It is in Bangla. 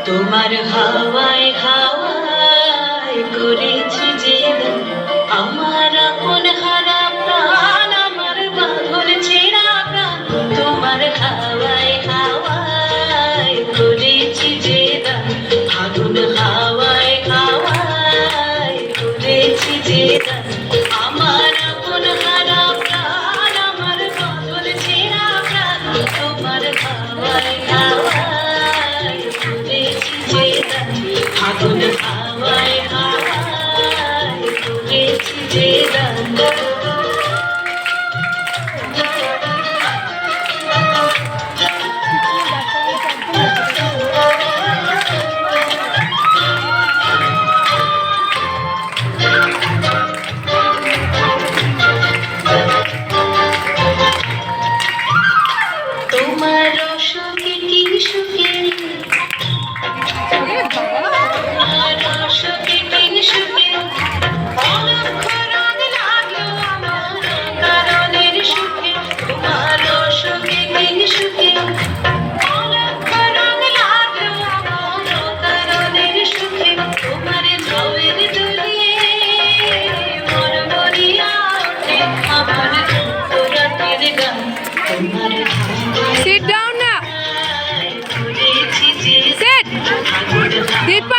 তোমার হাওয়ায় হাওয়ায় করেছি যে দান, আমার আপন হারা প্রাণ, আমার বাঁধন ছেঁড়া প্রাণ। তোমার হাওয়ায় হাওয়ায় করেছি যে দান, ফাগুন হাওয়ায় হাওয়ায় করেছি যে দান, আমার আপন হারা প্রাণ, আমার বাঁধন ছেঁড়া প্রাণ। তোমার হাওয়ায় হাওয়ায় করেছি যে দান, ফাগুন হাওয়ায় হাওয়ায় করেছি যে দান। তোমার রসকে কি সুখে, তোমার রসকে কি সুখে, অলক্ষ রঙ লাগলো আমার কারণের সুখে। তোমার রসকে কি সুখে, অলক্ষ রঙ লাগলো আমার কারণের সুখে। তোমার ঝাউয়ের দুলিয়ে মন ভরিয়া ওঠে আমার রাতের গান। তোমার Sit down now. করেছি যে Sit. ফাগুন Deepa.